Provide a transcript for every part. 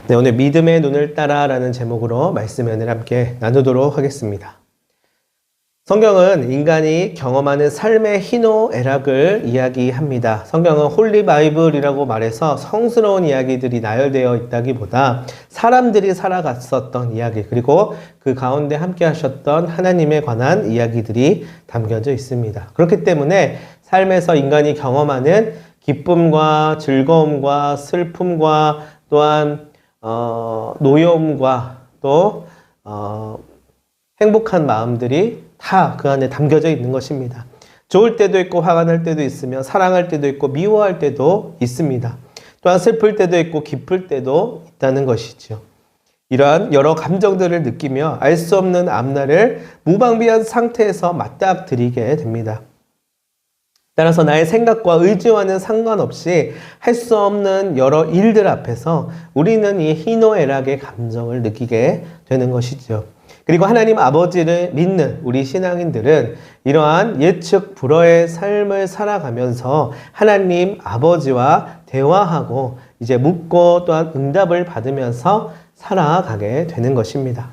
네, 오늘 믿음의 눈을 따라라는 제목으로 말씀을 함께 나누도록 하겠습니다. 성경은 인간이 경험하는 삶의 희노애락을 이야기합니다. 성경은 홀리 바이블이라고 말해서 성스러운 이야기들이 나열되어 있다기보다 사람들이 살아갔었던 이야기, 그리고 그 가운데 함께 하셨던 하나님에 관한 이야기들이 담겨져 있습니다. 그렇기 때문에 삶에서 인간이 경험하는 기쁨과 즐거움과 슬픔과 또한 노여움과 또 행복한 마음들이 다 그 안에 담겨져 있는 것입니다. 좋을 때도 있고 화가 날 때도 있으며 사랑할 때도 있고 미워할 때도 있습니다. 또한 슬플 때도 있고 기쁠 때도 있다는 것이죠. 이러한 여러 감정들을 느끼며 알 수 없는 앞날을 무방비한 상태에서 맞닥뜨리게 됩니다. 따라서 나의 생각과 의지와는 상관없이 할 수 없는 여러 일들 앞에서 우리는 이 희노애락의 감정을 느끼게 되는 것이죠. 그리고 하나님 아버지를 믿는 우리 신앙인들은 이러한 예측 불허의 삶을 살아가면서 하나님 아버지와 대화하고 이제 묻고 또한 응답을 받으면서 살아가게 되는 것입니다.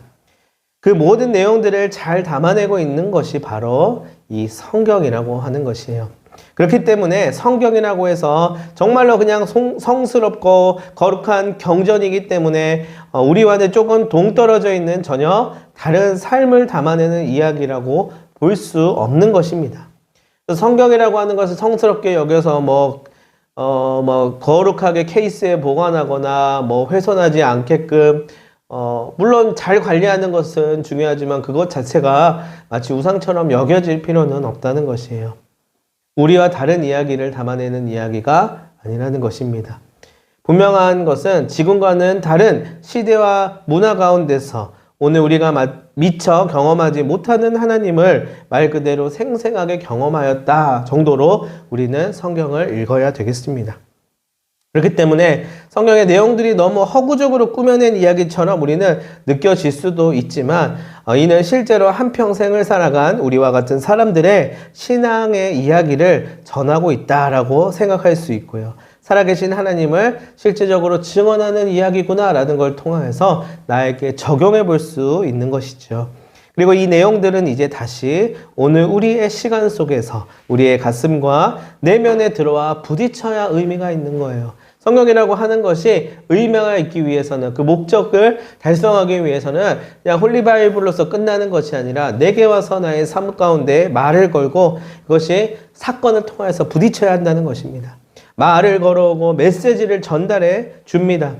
그 모든 내용들을 잘 담아내고 있는 것이 바로 이 성경이라고 하는 것이에요. 그렇기 때문에 성경이라고 해서 정말로 그냥 성스럽고 거룩한 경전이기 때문에 우리와는 조금 동떨어져 있는 전혀 다른 삶을 담아내는 이야기라고 볼 수 없는 것입니다. 성경이라고 하는 것을 성스럽게 여겨서 거룩하게 케이스에 보관하거나 훼손하지 않게끔 물론 잘 관리하는 것은 중요하지만 그것 자체가 마치 우상처럼 여겨질 필요는 없다는 것이에요. 우리와 다른 이야기를 담아내는 이야기가 아니라는 것입니다. 분명한 것은 지금과는 다른 시대와 문화 가운데서 오늘 우리가 미처 경험하지 못하는 하나님을 말 그대로 생생하게 경험하였다 정도로 우리는 성경을 읽어야 되겠습니다. 그렇기 때문에 성경의 내용들이 너무 허구적으로 꾸며낸 이야기처럼 우리는 느껴질 수도 있지만 이는 실제로 한평생을 살아간 우리와 같은 사람들의 신앙의 이야기를 전하고 있다라고 생각할 수 있고요. 살아계신 하나님을 실제적으로 증언하는 이야기구나라는 걸 통해서 나에게 적용해 볼 수 있는 것이죠. 그리고 이 내용들은 이제 다시 오늘 우리의 시간 속에서 우리의 가슴과 내면에 들어와 부딪혀야 의미가 있는 거예요. 성경이라고 하는 것이 의미가 있기 위해서는 그 목적을 달성하기 위해서는 그냥 홀리바이블로서 끝나는 것이 아니라 내게 와서 나의 삶 가운데 말을 걸고 그것이 사건을 통해서 부딪혀야 한다는 것입니다. 말을 걸어오고 메시지를 전달해 줍니다.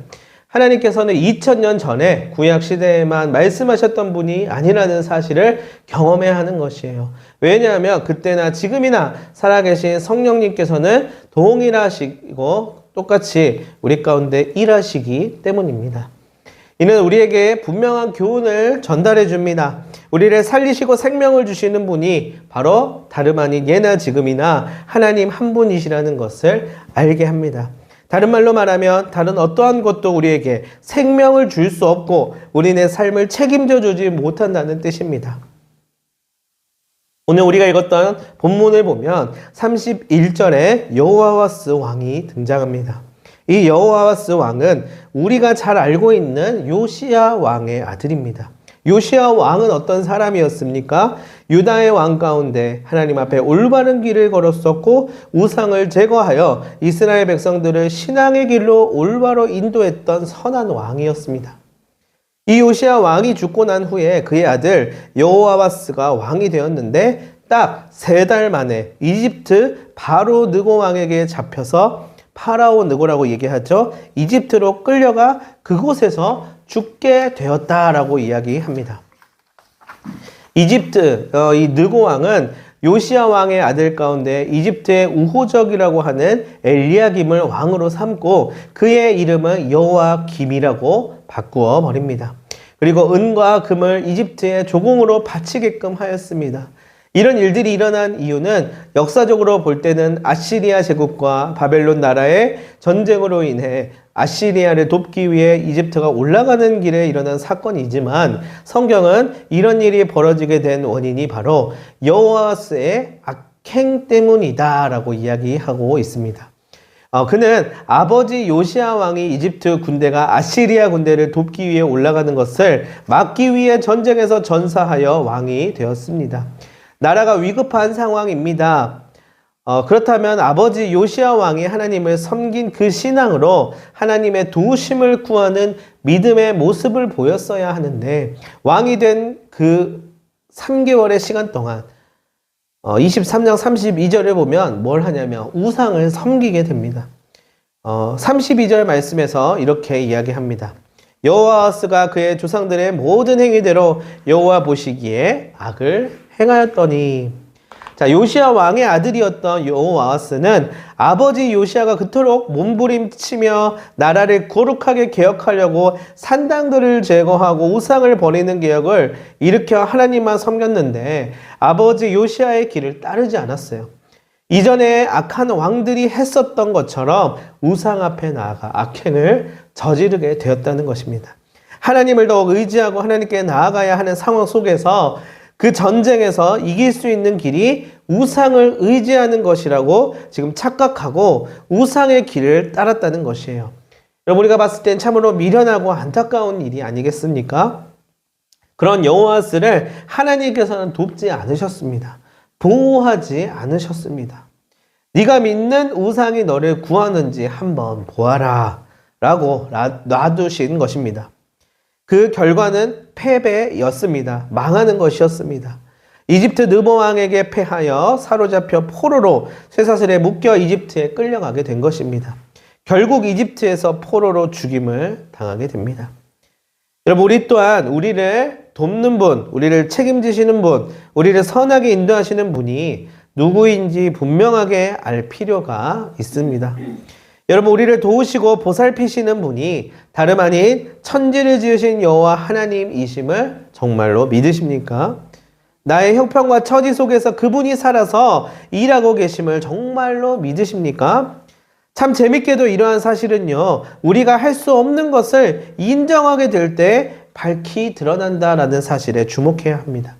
하나님께서는 2000년 전에 구약시대에만 말씀하셨던 분이 아니라는 사실을 경험해야 하는 것이에요. 왜냐하면 그때나 지금이나 살아계신 성령님께서는 동일하시고 똑같이 우리 가운데 일하시기 때문입니다. 이는 우리에게 분명한 교훈을 전달해 줍니다. 우리를 살리시고 생명을 주시는 분이 바로 다름 아닌 예나 지금이나 하나님 한 분이시라는 것을 알게 합니다. 다른 말로 말하면 다른 어떠한 것도 우리에게 생명을 줄 수 없고 우리의 삶을 책임져 주지 못한다는 뜻입니다. 오늘 우리가 읽었던 본문을 보면 31절에 여호와스 왕이 등장합니다. 이 여호와스 왕은 우리가 잘 알고 있는 요시야 왕의 아들입니다. 요시야 왕은 어떤 사람이었습니까? 유다의 왕 가운데 하나님 앞에 올바른 길을 걸었었고 우상을 제거하여 이스라엘 백성들을 신앙의 길로 올바로 인도했던 선한 왕이었습니다. 이 요시야 왕이 죽고 난 후에 그의 아들 여호와스가 왕이 되었는데 딱 3달 만에 이집트 바로 느고 왕에게 잡혀서 파라오 느고라고 얘기하죠. 이집트로 끌려가 그곳에서 죽게 되었다라고 이야기합니다. 이집트 이 느고 왕은 요시야 왕의 아들 가운데 이집트의 우호적이라고 하는 엘리야김을 왕으로 삼고 그의 이름은 여호와김이라고 바꾸어 버립니다. 그리고 은과 금을 이집트의 조공으로 바치게끔 하였습니다. 이런 일들이 일어난 이유는 역사적으로 볼 때는 아시리아 제국과 바벨론 나라의 전쟁으로 인해 아시리아를 돕기 위해 이집트가 올라가는 길에 일어난 사건이지만 성경은 이런 일이 벌어지게 된 원인이 바로 여호와스의 악행 때문이다 라고 이야기하고 있습니다. 그는 아버지 요시야 왕이 이집트 군대가 아시리아 군대를 돕기 위해 올라가는 것을 막기 위해 전쟁에서 전사하여 왕이 되었습니다. 나라가 위급한 상황입니다. 그렇다면 아버지 요시야 왕이 하나님을 섬긴 그 신앙으로 하나님의 도우심을 구하는 믿음의 모습을 보였어야 하는데 왕이 된 그 3개월의 시간 동안 23장 32절을 보면 뭘 하냐면 우상을 섬기게 됩니다. 32절 말씀에서 이렇게 이야기합니다. 여호와스가 그의 조상들의 모든 행위대로 여호와 보시기에 악을 행하였더니. 자, 요시야 왕의 아들이었던 여호와스는 아버지 요시야가 그토록 몸부림치며 나라를 거룩하게 개혁하려고 산당들을 제거하고 우상을 버리는 개혁을 일으켜 하나님만 섬겼는데 아버지 요시야의 길을 따르지 않았어요. 이전에 악한 왕들이 했었던 것처럼 우상 앞에 나아가 악행을 저지르게 되었다는 것입니다. 하나님을 더욱 의지하고 하나님께 나아가야 하는 상황 속에서 그 전쟁에서 이길 수 있는 길이 우상을 의지하는 것이라고 지금 착각하고 우상의 길을 따랐다는 것이에요. 여러분, 우리가 봤을 땐 참으로 미련하고 안타까운 일이 아니겠습니까? 그런 여호와스를 하나님께서는 돕지 않으셨습니다. 보호하지 않으셨습니다. 네가 믿는 우상이 너를 구하는지 한번 보아라 라고 놔두신 것입니다. 그 결과는 패배였습니다. 망하는 것이었습니다. 이집트 느보 왕에게 패하여 사로잡혀 포로로 쇠사슬에 묶여 이집트에 끌려가게 된 것입니다. 결국 이집트에서 포로로 죽임을 당하게 됩니다. 여러분, 우리 또한 우리를 돕는 분, 우리를 책임지시는 분, 우리를 선하게 인도하시는 분이 누구인지 분명하게 알 필요가 있습니다. 여러분, 우리를 도우시고 보살피시는 분이 다름 아닌 천지를 지으신 여호와 하나님이심을 정말로 믿으십니까? 나의 형편과 처지 속에서 그분이 살아서 일하고 계심을 정말로 믿으십니까? 참 재밌게도 이러한 사실은요, 우리가 할 수 없는 것을 인정하게 될 때 밝히 드러난다라는 사실에 주목해야 합니다.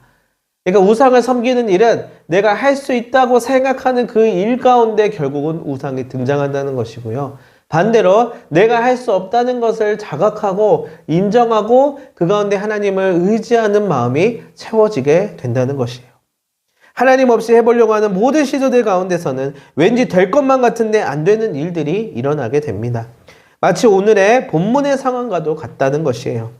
그러니까 우상을 섬기는 일은 내가 할 수 있다고 생각하는 그 일 가운데 결국은 우상이 등장한다는 것이고요. 반대로 내가 할 수 없다는 것을 자각하고 인정하고 그 가운데 하나님을 의지하는 마음이 채워지게 된다는 것이에요. 하나님 없이 해보려고 하는 모든 시도들 가운데서는 왠지 될 것만 같은데 안 되는 일들이 일어나게 됩니다. 마치 오늘의 본문의 상황과도 같다는 것이에요.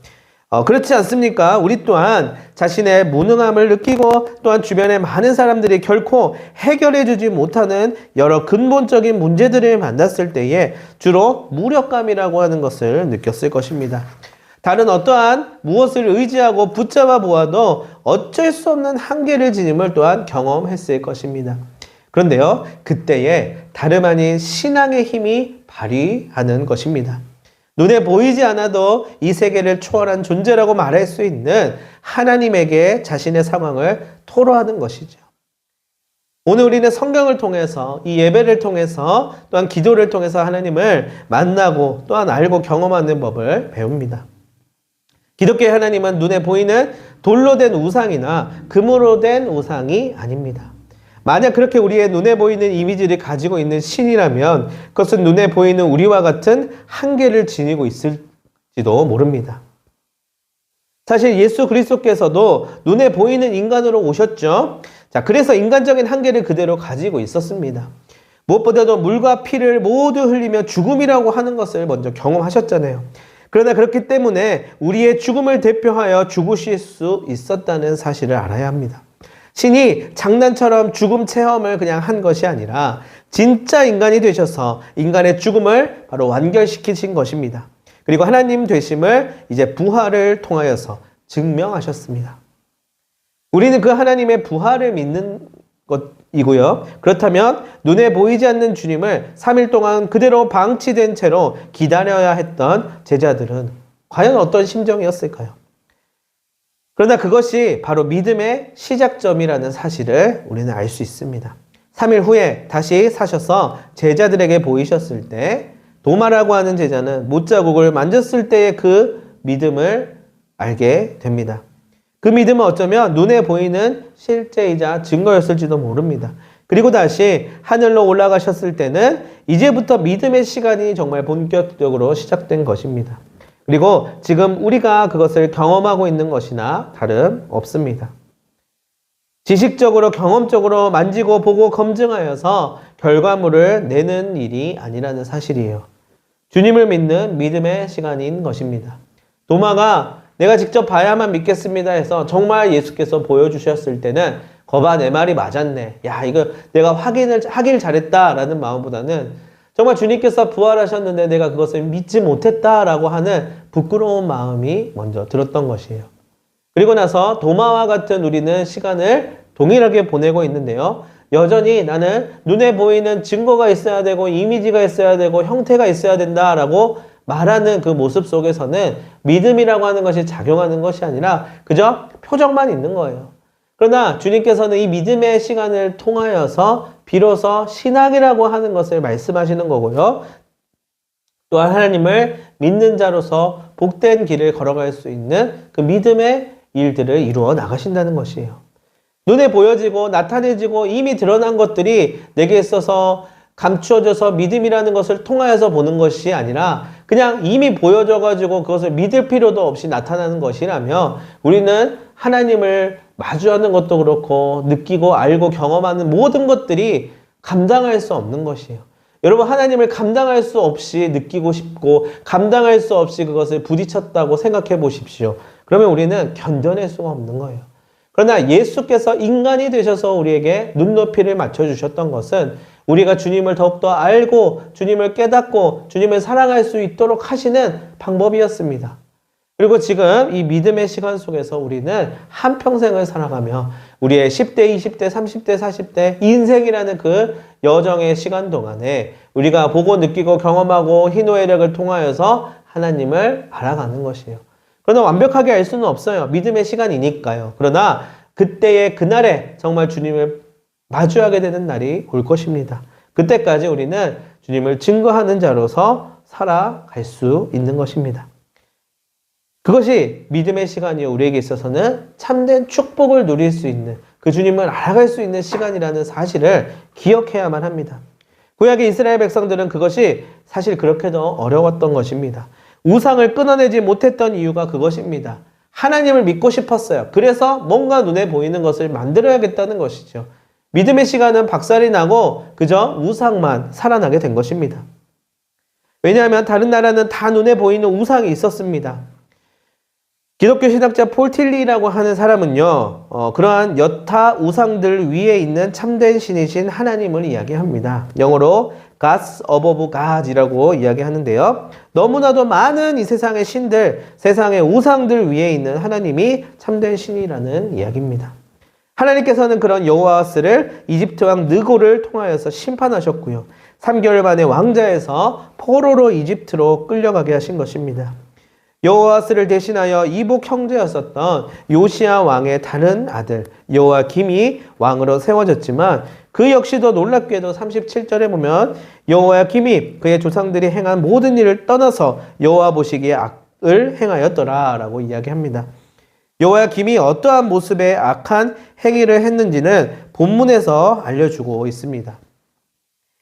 그렇지 않습니까? 우리 또한 자신의 무능함을 느끼고 또한 주변의 많은 사람들이 결코 해결해주지 못하는 여러 근본적인 문제들을 만났을 때에 주로 무력감이라고 하는 것을 느꼈을 것입니다. 다른 어떠한 무엇을 의지하고 붙잡아 보아도 어쩔 수 없는 한계를 지님을 또한 경험했을 것입니다. 그런데요, 그때에 다름 아닌 신앙의 힘이 발휘하는 것입니다. 눈에 보이지 않아도 이 세계를 초월한 존재라고 말할 수 있는 하나님에게 자신의 상황을 토로하는 것이죠. 오늘 우리는 성경을 통해서, 이 예배를 통해서, 또한 기도를 통해서 하나님을 만나고 또한 알고 경험하는 법을 배웁니다. 기독교의 하나님은 눈에 보이는 돌로 된 우상이나 금으로 된 우상이 아닙니다. 만약 그렇게 우리의 눈에 보이는 이미지를 가지고 있는 신이라면 그것은 눈에 보이는 우리와 같은 한계를 지니고 있을지도 모릅니다. 사실 예수 그리스도께서도 눈에 보이는 인간으로 오셨죠. 자, 그래서 인간적인 한계를 그대로 가지고 있었습니다. 무엇보다도 물과 피를 모두 흘리며 죽음이라고 하는 것을 먼저 경험하셨잖아요. 그러나 그렇기 때문에 우리의 죽음을 대표하여 죽으실 수 있었다는 사실을 알아야 합니다. 신이 장난처럼 죽음 체험을 그냥 한 것이 아니라 진짜 인간이 되셔서 인간의 죽음을 바로 완결시키신 것입니다. 그리고 하나님 되심을 이제 부활을 통하여서 증명하셨습니다. 우리는 그 하나님의 부활을 믿는 것이고요. 그렇다면 눈에 보이지 않는 주님을 3일 동안 그대로 방치된 채로 기다려야 했던 제자들은 과연 어떤 심정이었을까요? 그러나 그것이 바로 믿음의 시작점이라는 사실을 우리는 알 수 있습니다. 3일 후에 다시 사셔서 제자들에게 보이셨을 때 도마라고 하는 제자는 못자국을 만졌을 때의 그 믿음을 알게 됩니다. 그 믿음은 어쩌면 눈에 보이는 실제이자 증거였을지도 모릅니다. 그리고 다시 하늘로 올라가셨을 때는 이제부터 믿음의 시간이 정말 본격적으로 시작된 것입니다. 그리고 지금 우리가 그것을 경험하고 있는 것이나 다름없습니다. 지식적으로 경험적으로 만지고 보고 검증하여서 결과물을 내는 일이 아니라는 사실이에요. 주님을 믿는 믿음의 시간인 것입니다. 도마가 내가 직접 봐야만 믿겠습니다 해서 정말 예수께서 보여주셨을 때는 거봐 내 말이 맞았네. 야 이거 내가 하길 잘했다라는 마음보다는 정말 주님께서 부활하셨는데 내가 그것을 믿지 못했다라고 하는 부끄러운 마음이 먼저 들었던 것이에요. 그리고 나서 도마와 같은 우리는 시간을 동일하게 보내고 있는데요. 여전히 나는 눈에 보이는 증거가 있어야 되고 이미지가 있어야 되고 형태가 있어야 된다라고 말하는 그 모습 속에서는 믿음이라고 하는 것이 작용하는 것이 아니라 그저 표정만 있는 거예요. 그러나 주님께서는 이 믿음의 시간을 통하여서 비로소 신학이라고 하는 것을 말씀하시는 거고요. 또한 하나님을 믿는 자로서 복된 길을 걸어갈 수 있는 그 믿음의 일들을 이루어 나가신다는 것이에요. 눈에 보여지고 나타내지고 이미 드러난 것들이 내게 있어서 감추어져서 믿음이라는 것을 통하여서 보는 것이 아니라 그냥 이미 보여져가지고 그것을 믿을 필요도 없이 나타나는 것이라며 우리는 하나님을 마주하는 것도 그렇고 느끼고 알고 경험하는 모든 것들이 감당할 수 없는 것이에요. 여러분 하나님을 감당할 수 없이 느끼고 싶고 감당할 수 없이 그것을 부딪혔다고 생각해 보십시오. 그러면 우리는 견뎌낼 수가 없는 거예요. 그러나 예수께서 인간이 되셔서 우리에게 눈높이를 맞춰주셨던 것은 우리가 주님을 더욱더 알고 주님을 깨닫고 주님을 사랑할 수 있도록 하시는 방법이었습니다. 그리고 지금 이 믿음의 시간 속에서 우리는 한평생을 살아가며 우리의 10대, 20대, 30대, 40대 인생이라는 그 여정의 시간 동안에 우리가 보고 느끼고 경험하고 희노애락을 통하여서 하나님을 알아가는 것이에요. 그러나 완벽하게 알 수는 없어요. 믿음의 시간이니까요. 그러나 그때의 그날에 정말 주님을 마주하게 되는 날이 올 것입니다. 그때까지 우리는 주님을 증거하는 자로서 살아갈 수 있는 것입니다. 그것이 믿음의 시간이요. 우리에게 있어서는 참된 축복을 누릴 수 있는 그 주님을 알아갈 수 있는 시간이라는 사실을 기억해야만 합니다. 구약의 이스라엘 백성들은 그것이 사실 그렇게도 어려웠던 것입니다. 우상을 끊어내지 못했던 이유가 그것입니다. 하나님을 믿고 싶었어요. 그래서 뭔가 눈에 보이는 것을 만들어야겠다는 것이죠. 믿음의 시간은 박살이 나고 그저 우상만 살아나게 된 것입니다. 왜냐하면 다른 나라는 다 눈에 보이는 우상이 있었습니다. 기독교 신학자 폴 틸리라고 하는 사람은요, 그러한 여타 우상들 위에 있는 참된 신이신 하나님을 이야기합니다. 영어로 Gods above Gods이라고 이야기하는데요. 너무나도 많은 이 세상의 신들, 세상의 우상들 위에 있는 하나님이 참된 신이라는 이야기입니다. 하나님께서는 그런 여호와스를 이집트 왕 느고를 통하여서 심판하셨고요. 3개월 만에 왕자에서 포로로 이집트로 끌려가게 하신 것입니다. 여호와스를 대신하여 이복 형제였었던 요시야 왕의 다른 아들 여호야김이 왕으로 세워졌지만 그 역시도 놀랍게도 37절에 보면 여호야김이 그의 조상들이 행한 모든 일을 떠나서 여호와 보시기에 악을 행하였더라 라고 이야기합니다. 여호야김이 어떠한 모습의 악한 행위를 했는지는 본문에서 알려주고 있습니다.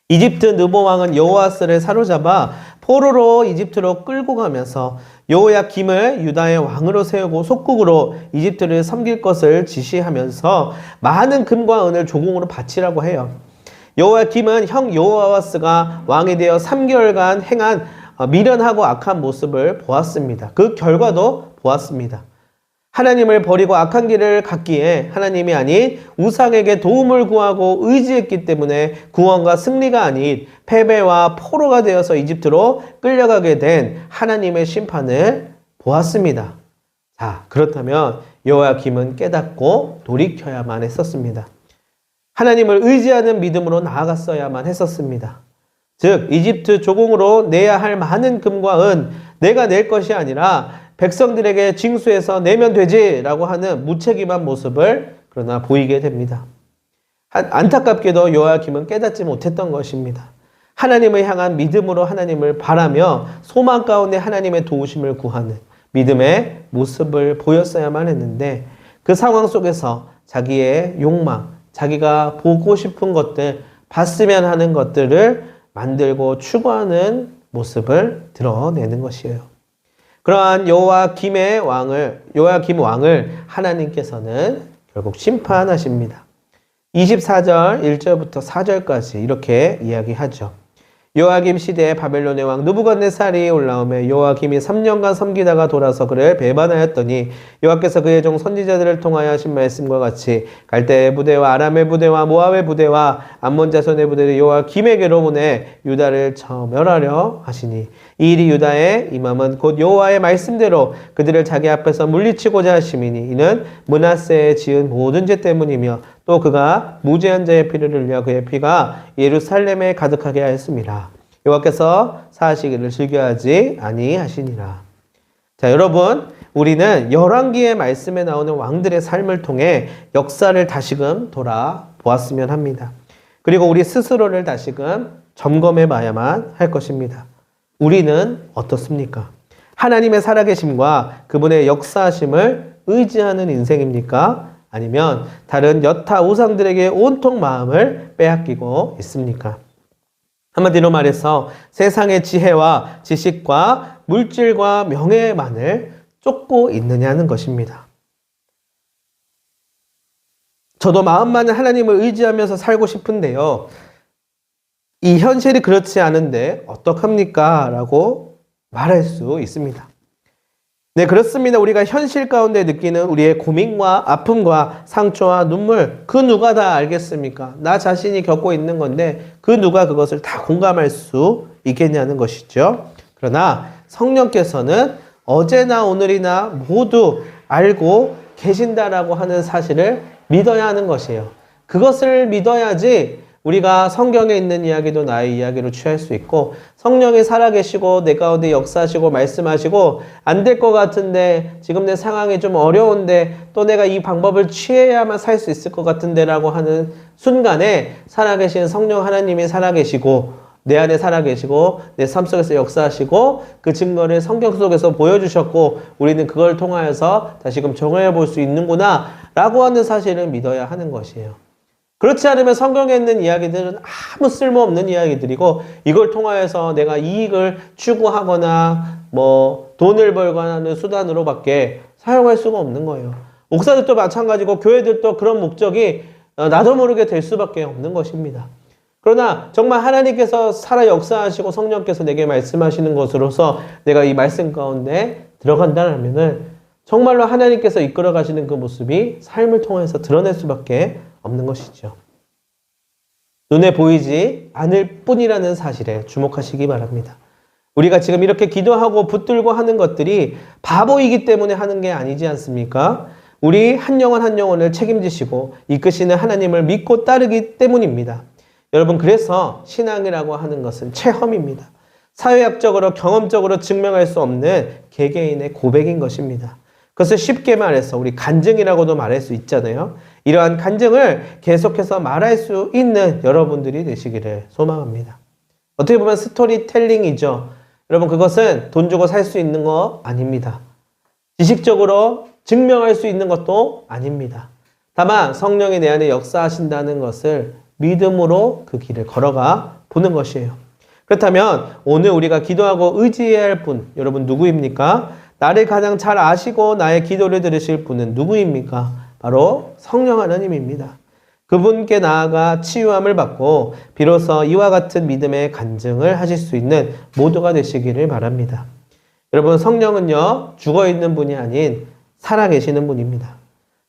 이집트 느보 왕은 여호와스를 사로잡아 포로로 이집트로 끌고 가면서 여호야김을 유다의 왕으로 세우고 속국으로 이집트를 섬길 것을 지시하면서 많은 금과 은을 조공으로 바치라고 해요. 여호야김은 형 여호와스가 왕이 되어 3개월간 행한 미련하고 악한 모습을 보았습니다. 그 결과도 보았습니다. 하나님을 버리고 악한 길을 갔기에 하나님이 아닌 우상에게 도움을 구하고 의지했기 때문에 구원과 승리가 아닌 패배와 포로가 되어서 이집트로 끌려가게 된 하나님의 심판을 보았습니다. 자, 그렇다면 여호야김은 깨닫고 돌이켜야만 했었습니다. 하나님을 의지하는 믿음으로 나아갔어야만 했었습니다. 즉 이집트 조공으로 내야 할 많은 금과 은 내가 낼 것이 아니라 백성들에게 징수해서 내면 되지라고 하는 무책임한 모습을 그러나 보이게 됩니다. 안타깝게도 여호야김은 깨닫지 못했던 것입니다. 하나님을 향한 믿음으로 하나님을 바라며 소망 가운데 하나님의 도우심을 구하는 믿음의 모습을 보였어야만 했는데 그 상황 속에서 자기의 욕망, 자기가 보고 싶은 것들, 봤으면 하는 것들을 만들고 추구하는 모습을 드러내는 것이에요. 그러한 요아김 왕을 하나님께서는 결국 심판하십니다. 24절 1절부터 4절까지 이렇게 이야기하죠. 요아김 시대에 바벨론의 왕 느부갓네살이 올라오며 요아김이 3년간 섬기다가 돌아서 그를 배반하였더니 여호와께서 그의 종 선지자들을 통하여 하신 말씀과 같이 갈대의 부대와 아람의 부대와 모압의 부대와 암몬 자손의 부대를 요아김에게로 보내 유다를 멸하려 하시니 이 일이 유다의 임함은 곧 여호와의 말씀대로 그들을 자기 앞에서 물리치고자 하심이니 이는 므낫세에 지은 모든 죄 때문이며 또 그가 무죄한 자의 피를 흘려 그의 피가 예루살렘에 가득하게 하였습니다. 여호와께서 사하시기를 즐겨하지 아니하시니라. 자, 여러분, 우리는 열왕기의 말씀에 나오는 왕들의 삶을 통해 역사를 다시금 돌아보았으면 합니다. 그리고 우리 스스로를 다시금 점검해 봐야만 할 것입니다. 우리는 어떻습니까? 하나님의 살아계심과 그분의 역사하심을 의지하는 인생입니까? 아니면 다른 여타 우상들에게 온통 마음을 빼앗기고 있습니까? 한마디로 말해서 세상의 지혜와 지식과 물질과 명예만을 쫓고 있느냐는 것입니다. 저도 마음만은 하나님을 의지하면서 살고 싶은데요. 이 현실이 그렇지 않은데 어떡합니까? 라고 말할 수 있습니다. 네, 그렇습니다. 우리가 현실 가운데 느끼는 우리의 고민과 아픔과 상처와 눈물, 그 누가 다 알겠습니까? 나 자신이 겪고 있는 건데 그 누가 그것을 다 공감할 수 있겠냐는 것이죠. 그러나 성령께서는 어제나 오늘이나 모두 알고 계신다라고 하는 사실을 믿어야 하는 것이에요. 그것을 믿어야지 우리가 성경에 있는 이야기도 나의 이야기로 취할 수 있고 성령이 살아계시고 내 가운데 역사하시고 말씀하시고 안 될 것 같은데 지금 내 상황이 좀 어려운데 또 내가 이 방법을 취해야만 살 수 있을 것 같은데 라고 하는 순간에 살아계신 성령 하나님이 살아계시고 내 안에 살아계시고 내 삶 속에서 역사하시고 그 증거를 성경 속에서 보여주셨고 우리는 그걸 통하여서 다시금 정해 볼 수 있는구나 라고 하는 사실을 믿어야 하는 것이에요. 그렇지 않으면 성경에 있는 이야기들은 아무 쓸모없는 이야기들이고 이걸 통하여서 내가 이익을 추구하거나 돈을 벌거나 하는 수단으로밖에 사용할 수가 없는 거예요. 목사들도 마찬가지고 교회들도 그런 목적이 나도 모르게 될 수밖에 없는 것입니다. 그러나 정말 하나님께서 살아 역사하시고 성령께서 내게 말씀하시는 것으로서 내가 이 말씀 가운데 들어간다면은 정말로 하나님께서 이끌어 가시는 그 모습이 삶을 통해서 드러낼 수밖에 없는 것이죠. 눈에 보이지 않을 뿐이라는 사실에 주목하시기 바랍니다. 우리가 지금 이렇게 기도하고 붙들고 하는 것들이 바보이기 때문에 하는 게 아니지 않습니까? 우리 한 영혼 한 영혼을 책임지시고 이끄시는 하나님을 믿고 따르기 때문입니다. 여러분, 그래서 신앙이라고 하는 것은 체험입니다. 사회학적으로 경험적으로 증명할 수 없는 개개인의 고백인 것입니다. 그것을 쉽게 말해서 우리 간증이라고도 말할 수 있잖아요. 이러한 간증을 계속해서 말할 수 있는 여러분들이 되시기를 소망합니다. 어떻게 보면 스토리텔링이죠. 여러분, 그것은 돈 주고 살 수 있는 거 아닙니다. 지식적으로 증명할 수 있는 것도 아닙니다. 다만 성령이 내 안에 역사하신다는 것을 믿음으로 그 길을 걸어가 보는 것이에요. 그렇다면 오늘 우리가 기도하고 의지해야 할 분, 여러분 누구입니까? 나를 가장 잘 아시고 나의 기도를 들으실 분은 누구입니까? 바로 성령 하나님입니다. 그분께 나아가 치유함을 받고 비로소 이와 같은 믿음의 간증을 하실 수 있는 모두가 되시기를 바랍니다. 여러분, 성령은요, 죽어있는 분이 아닌 살아계시는 분입니다.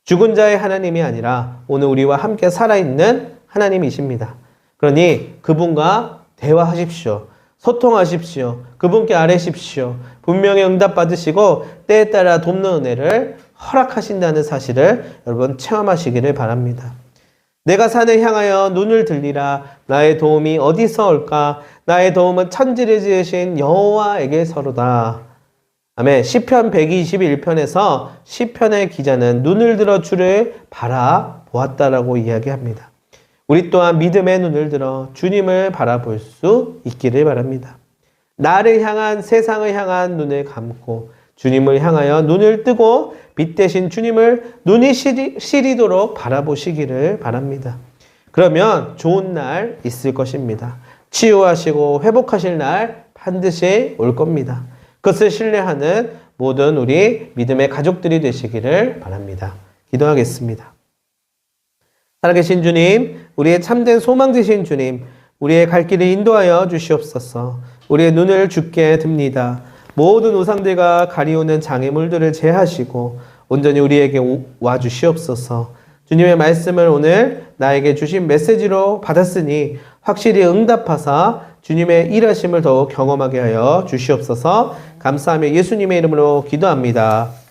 죽은 자의 하나님이 아니라 오늘 우리와 함께 살아있는 하나님이십니다. 그러니 그분과 대화하십시오. 소통하십시오. 그분께 아뢰십시오. 분명히 응답받으시고 때에 따라 돕는 은혜를 허락하신다는 사실을 여러분 체험하시기를 바랍니다. 내가 산을 향하여 눈을 들리라. 나의 도움이 어디서 올까? 나의 도움은 천지를 지으신 여호와에게서로다. 아멘. 시편 121편에서 시편의 기자는 눈을 들어 주를 바라보았다라고 이야기합니다. 우리 또한 믿음의 눈을 들어 주님을 바라볼 수 있기를 바랍니다. 나를 향한, 세상을 향한 눈을 감고 주님을 향하여 눈을 뜨고 빛 대신 주님을 눈이 시리도록 바라보시기를 바랍니다. 그러면 좋은 날 있을 것입니다. 치유하시고 회복하실 날 반드시 올 겁니다. 그것을 신뢰하는 모든 우리 믿음의 가족들이 되시기를 바랍니다. 기도하겠습니다. 살아계신 주님, 우리의 참된 소망 되신 주님, 우리의 갈 길을 인도하여 주시옵소서. 우리의 눈을 주께 듭니다. 모든 우상들과 가리우는 장애물들을 제하시고 온전히 우리에게 와 주시옵소서. 주님의 말씀을 오늘 나에게 주신 메시지로 받았으니 확실히 응답하사 주님의 일하심을 더욱 경험하게 하여 주시옵소서. 감사하며 예수님의 이름으로 기도합니다.